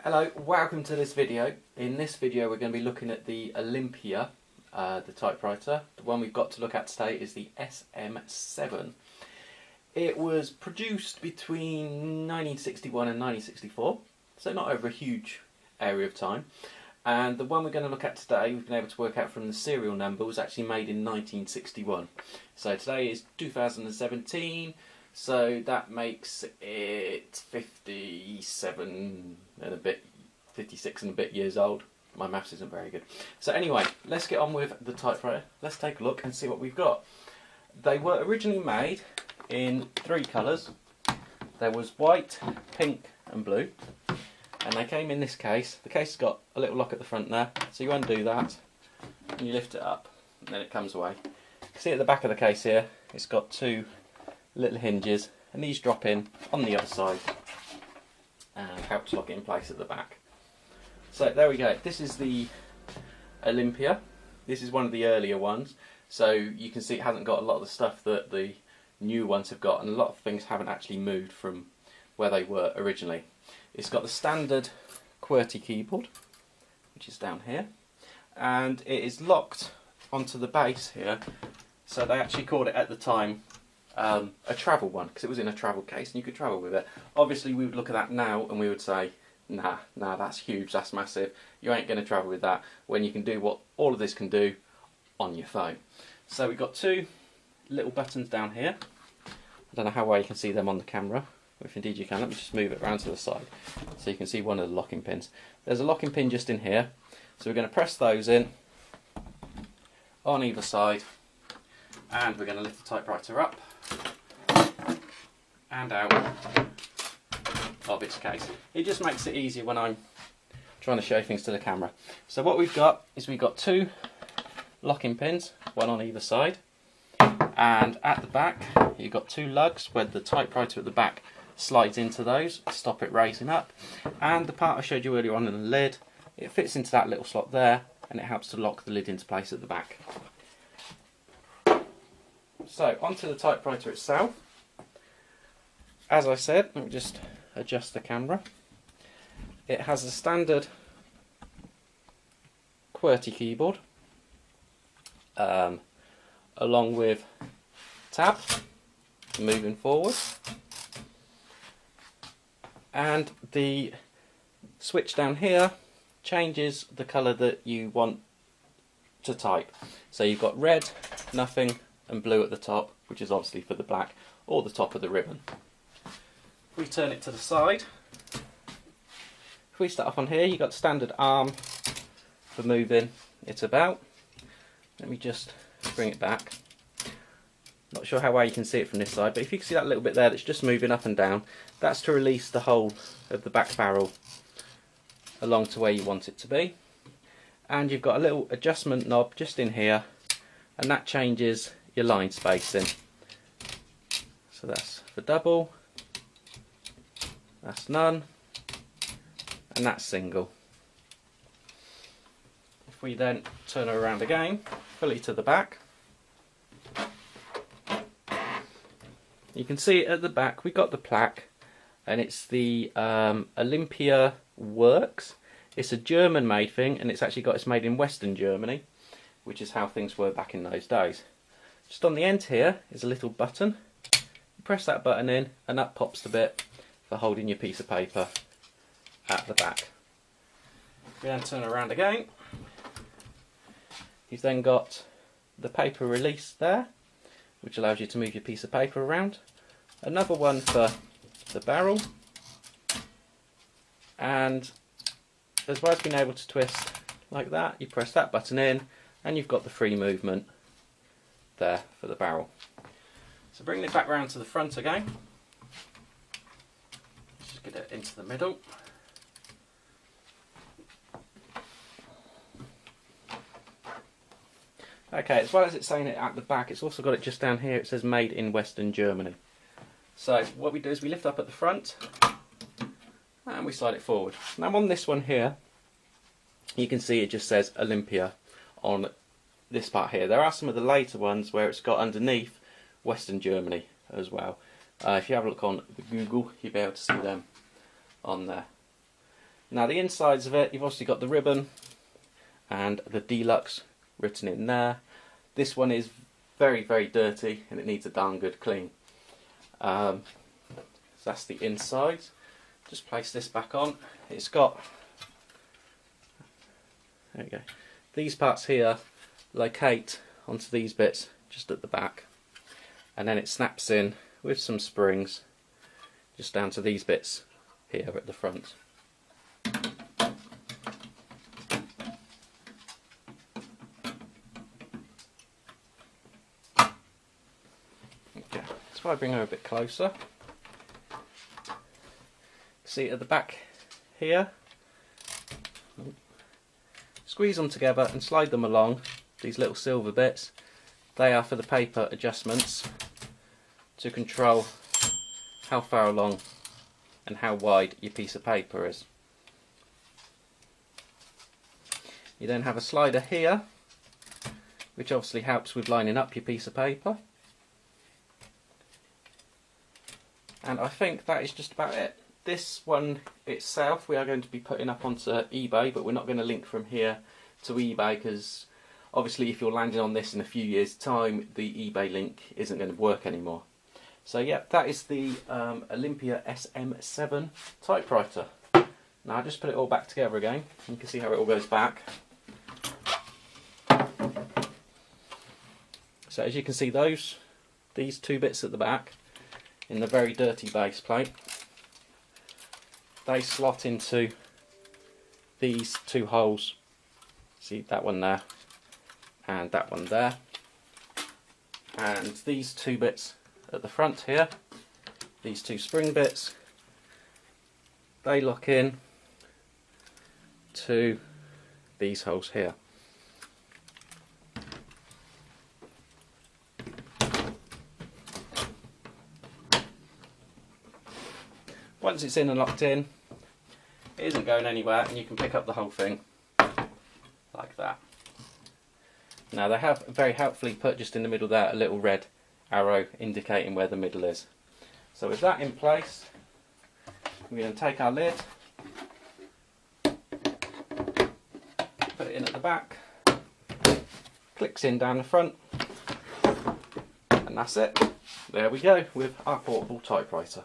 Hello, welcome to this video. In this video we're going to be looking at the Olympia, the typewriter. The one we've got to look at today is the SM7. It was produced between 1961 and 1964, so not over a huge area of time. And the one we're going to look at today, we've been able to work out from the serial number, was actually made in 1961. So today is 2017. So that makes it 57 and a bit, 56 and a bit years old. My maths isn't very good. So anyway, let's get on with the typewriter. Let's take a look and see what we've got. They were originally made in three colours. There was white, pink and blue. And they came in this case. The case has got a little lock at the front there. So you undo that and you lift it up and then it comes away. You can see at the back of the case here, it's got two little hinges, and these drop in on the other side and help to lock it in place at the back. So there we go. This is the Olympia. This is one of the earlier ones, so you can see it hasn't got a lot of the stuff that the new ones have got, and a lot of things haven't actually moved from where they were originally. It's got the standard QWERTY keyboard, which is down here, and it is locked onto the base here. So they actually called it at the time a travel one, because it was in a travel case and you could travel with it. Obviously we would look at that now and we would say, nah, that's huge, that's massive, you ain't going to travel with that, when you can do what all of this can do on your phone. So we've got two little buttons down here. I don't know how well you can see them on the camera, if indeed you can. Let me just move it around to the side so you can see one of the locking pins. There's a locking pin just in here, so we're going to press those in on either side, and we're going to lift the typewriter up and out of its case. It just makes it easier when I'm trying to show things to the camera. So what we've got is we've got two locking pins, one on either side, and at the back you've got two lugs where the typewriter at the back slides into those to stop it raising up, and the part I showed you earlier on in the lid, it fits into that little slot there and it helps to lock the lid into place at the back. So onto the typewriter itself. As I said, let me just adjust the camera. It has a standard QWERTY keyboard, along with tab moving forward, and the switch down here changes the colour that you want to type. So you've got red, nothing, and blue at the top, which is obviously for the black or the top of the ribbon. If we turn it to the side, if we start off on here, you've got the standard arm for moving it about. Let me just bring it back. Not sure how well you can see it from this side, but if you can see that little bit there that's just moving up and down, that's to release the whole of the back barrel along to where you want it to be. And you've got a little adjustment knob just in here, and that changes your line spacing. So that's for double, that's none, and that's single. If we then turn her around again, fully to the back, you can see at the back we've got the plaque, and it's the Olympia Works. It's a German made thing, and it's actually got it's made in Western Germany, which is how things were back in those days. Just on the end here is a little button. You press that button in and that pops the bit for holding your piece of paper at the back. We then turn around again. You've then got the paper release there, which allows you to move your piece of paper around. Another one for the barrel, and as well as being able to twist like that, you press that button in and you've got the free movement there for the barrel. So bringing it back round to the front again, just get it into the middle. Okay, as well as it's saying it at the back, it's also got it just down here, it says made in Western Germany. So what we do is we lift up at the front and we slide it forward. Now on this one here, you can see it just says Olympia on this part here. There are some of the later ones where it's got underneath Western Germany as well. If you have a look on Google, you'll be able to see them on there. Now the insides of it, you've obviously got the ribbon and the Deluxe written in there. This one is very, very dirty and it needs a darn good clean. So that's the inside. Just place this back on. It's got, there we go, these parts here locate onto these bits just at the back, and then it snaps in with some springs just down to these bits here at the front. Okay, so if I bring her a bit closer, see at the back here, squeeze them together and slide them along. These little silver bits, they are for the paper adjustments to control how far along and how wide your piece of paper is. You then have a slider here, which obviously helps with lining up your piece of paper. And I think that is just about it. This one itself we are going to be putting up onto eBay, but we're not going to link from here to eBay because obviously if you're landing on this in a few years time, the eBay link isn't going to work anymore. So yeah, that is the Olympia SM7 Typewriter. Now I'll just put it all back together again. You can see how it all goes back. So as you can see, these two bits at the back in the very dirty base plate, they slot into these two holes. See that one there and that one there, and these two bits at the front here, these two spring bits, they lock in to these holes here. Once it's in and locked in, it isn't going anywhere and you can pick up the whole thing like that. Now they have very helpfully put just in the middle there a little red arrow indicating where the middle is. So with that in place, we're going to take our lid, put it in at the back, clicks in down the front, and that's it. There we go with our portable typewriter.